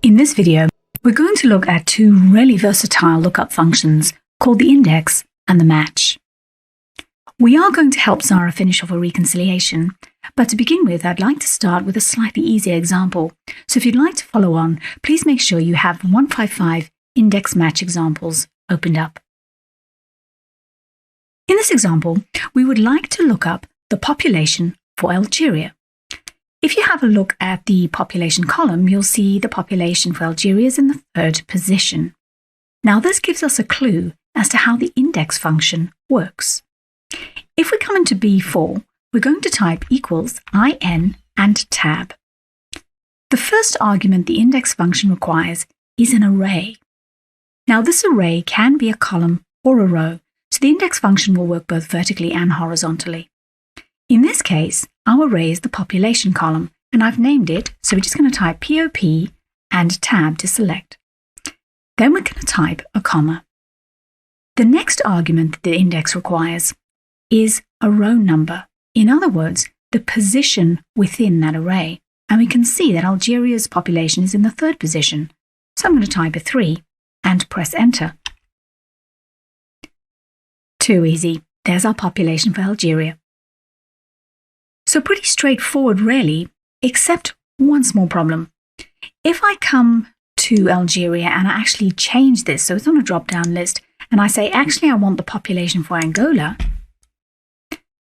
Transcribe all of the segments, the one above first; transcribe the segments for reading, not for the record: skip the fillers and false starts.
In this video, we're going to look at two really versatile lookup functions called the index and the match. We are going to help Zara finish off a reconciliation, but to begin with, I'd like to start with a slightly easier example. So if you'd like to follow on, please make sure you have 155 index match examples opened up. In this example, we would like to look up the population for Algeria. If you have a look at the population column, you'll see the population for Algeria is in the 3rd position. Now, this gives us a clue as to how the index function works. If we come into B4, we're going to type equals in and tab. The first argument the index function requires is an array. Now, this array can be a column or a row, so the index function will work both vertically and horizontally. In this case, our array is the population column, and I've named it, so we're just going to type POP and tab to select. Then we're going to type a comma. The next argument that the index requires is a row number. In other words, the position within that array. And we can see that Algeria's population is in the 3rd position. So I'm going to type a 3 and press enter. Too easy. There's our population for Algeria. So pretty straightforward really, except one small problem. If I come to Algeria and I actually change this, so it's on a drop-down list, and I say, actually, I want the population for Angola,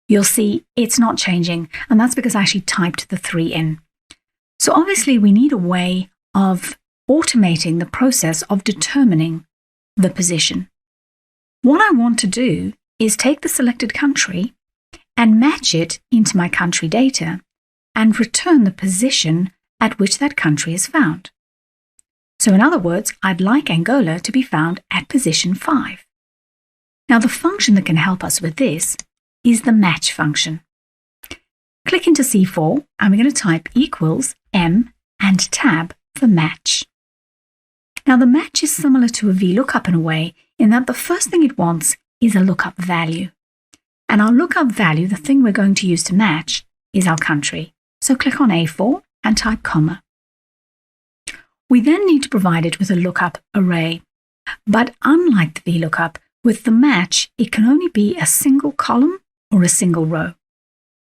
you'll see it's not changing, and that's because I actually typed the 3 in. So obviously, we need a way of automating the process of determining the position. What I want to do is take the selected country and match it into my country data and return the position at which that country is found. So in other words, I'd like Angola to be found at position 5. Now the function that can help us with this is the match function. Click into C4 and we're going to type equals M and tab for match. Now the match is similar to a VLOOKUP in a way in that the first thing it wants is a lookup value. And our lookup value, the thing we're going to use to match, is our country. So click on A4 and type comma. We then need to provide it with a lookup array. But unlike the VLOOKUP, with the match, it can only be a single column or a single row.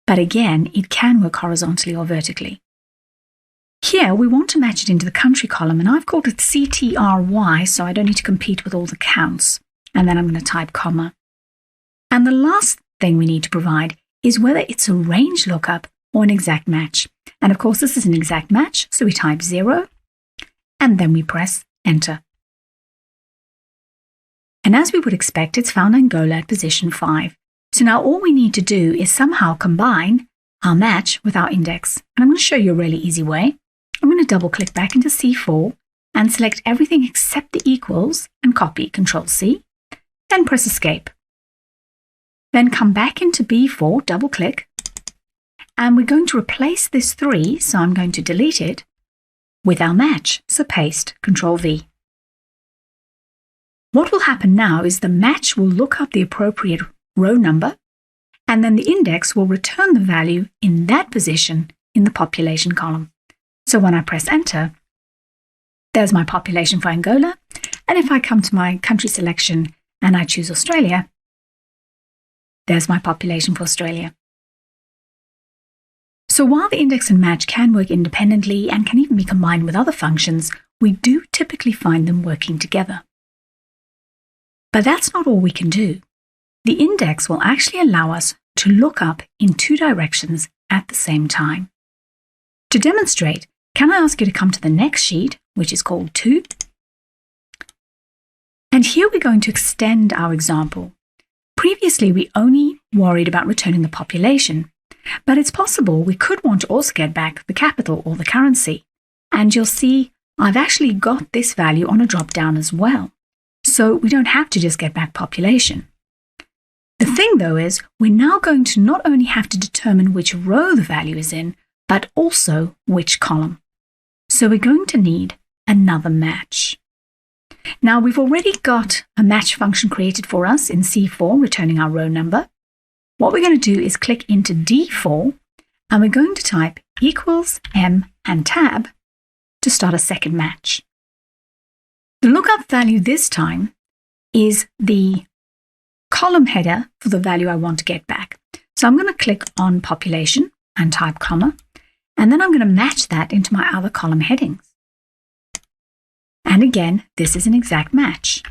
But again, it can work horizontally or vertically. Here, we want to match it into the country column, and I've called it CTRY, so I don't need to compete with all the counts. And then I'm going to type comma. And the last thing we need to provide is whether it's a range lookup or an exact match. And of course, this is an exact match, so we type 0, and then we press enter. And as we would expect, it's found Angola at position 5. So now all we need to do is somehow combine our match with our index. And I'm going to show you a really easy way. I'm going to double click back into C4 and select everything except the equals and copy Ctrl-C, then press escape. Then come back into B4, double click, and we're going to replace this 3, so I'm going to delete it, with our match, so paste, Ctrl-V. What will happen now is the match will look up the appropriate row number, and then the index will return the value in that position in the population column. So when I press enter, there's my population for Angola, and if I come to my country selection and I choose Australia, there's my population for Australia. So while the index and match can work independently and can even be combined with other functions, we do typically find them working together. But that's not all we can do. The index will actually allow us to look up in 2 directions at the same time. To demonstrate, can I ask you to come to the next sheet, which is called 2? And here we're going to extend our example. Previously, we only worried about returning the population, but it's possible we could want to also get back the capital or the currency. And you'll see I've actually got this value on a drop-down as well. So we don't have to just get back population. The thing, though, is we're now going to not only have to determine which row the value is in, but also which column. So we're going to need another match. Now, we've already got a match function created for us in C4, returning our row number. What we're going to do is click into D4, and we're going to type equals M and tab to start a second match. The lookup value this time is the column header for the value I want to get back. So I'm going to click on population and type comma, and then I'm going to match that into my other column headings. And again, this is an exact match.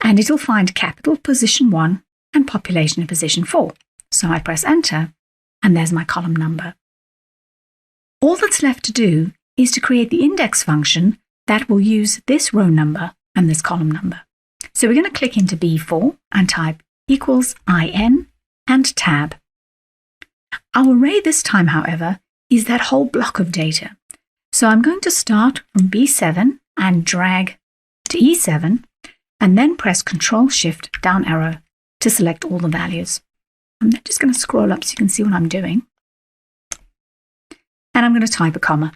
And it'll find capital position 1 and population in position 4. So I press enter, and there's my column number. All that's left to do is to create the index function that will use this row number and this column number. So we're going to click into B4 and type equals IN and tab. Our array this time, however, is that whole block of data. So I'm going to start from B7 and drag to E7, and then press Ctrl-Shift down arrow to select all the values. I'm just going to scroll up so you can see what I'm doing. And I'm going to type a comma.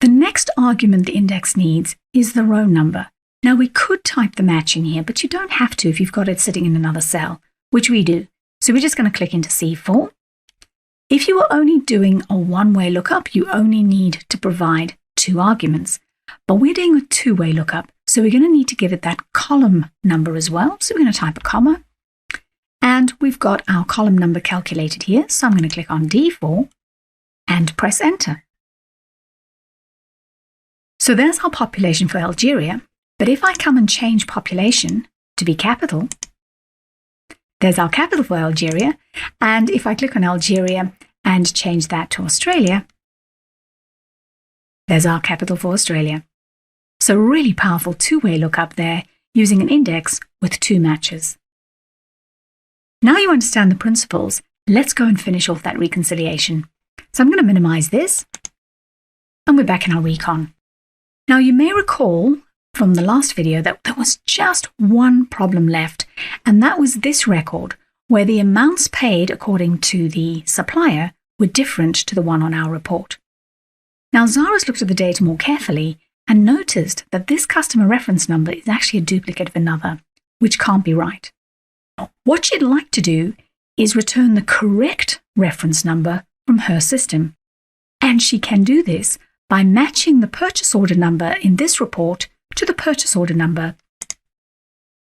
The next argument the index needs is the row number. Now we could type the match in here, but you don't have to if you've got it sitting in another cell, which we do. So we're just going to click into C4. If you were only doing a one-way lookup, you only need to provide 2 arguments. But we're doing a 2-way lookup, so we're going to need to give it that column number as well. So we're going to type a comma. And we've got our column number calculated here. So I'm going to click on D4 and press enter. So there's our population for Algeria. But if I come and change population to be capital, there's our capital for Algeria. And if I click on Algeria and change that to Australia, there's our capital for Australia. So really powerful 2-way lookup there using an index with 2 matches. Now you understand the principles, let's go and finish off that reconciliation. So I'm going to minimize this, and we're back in our recon. Now you may recall from the last video that there was just one problem left, and that was this record where the amounts paid according to the supplier were different to the one on our report. Now Zara's looked at the data more carefully and noticed that this customer reference number is actually a duplicate of another, which can't be right. What she'd like to do is return the correct reference number from her system, and she can do this by matching the purchase order number in this report to the purchase order number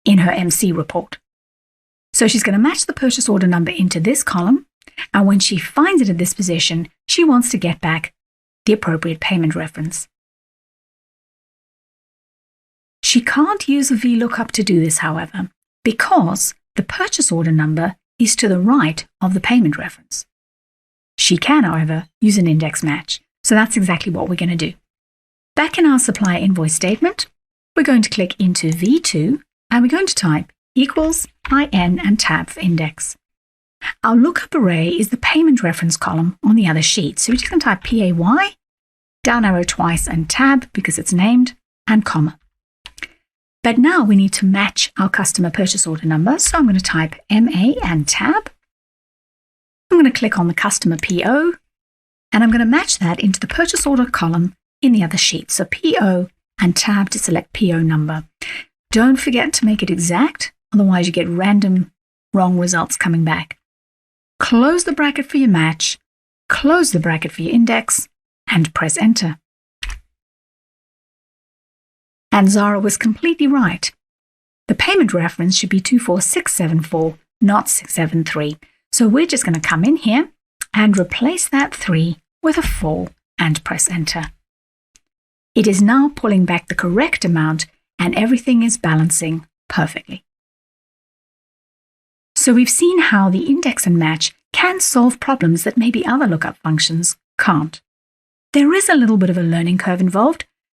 in her MC report. So she's going to match the purchase order number into this column, and when she finds it at this position, she wants to get back the appropriate payment reference. She can't use a VLOOKUP to do this, however, because the purchase order number is to the right of the payment reference. She can, however, use an index match, so that's exactly what we're going to do. Back in our supplier invoice statement, we're going to click into V2 and we're going to type equals IN and tab for index. Our lookup array is the payment reference column on the other sheet, so we're just going to type PAY, down arrow twice and tab because it's named, and comma. But now we need to match our customer purchase order number, so I'm going to type MA and tab. I'm going to click on the customer PO, and I'm going to match that into the purchase order column in the other sheet. So PO and tab to select PO number. Don't forget to make it exact, otherwise you get random wrong results coming back. Close the bracket for your match, close the bracket for your index, and press enter. And Zara was completely right. The payment reference should be 24674, not 673. So we're just going to come in here and replace that 3 with a 4 and press enter. It is now pulling back the correct amount and everything is balancing perfectly. So we've seen how the index and match can solve problems that maybe other lookup functions can't. There is a little bit of a learning curve involved,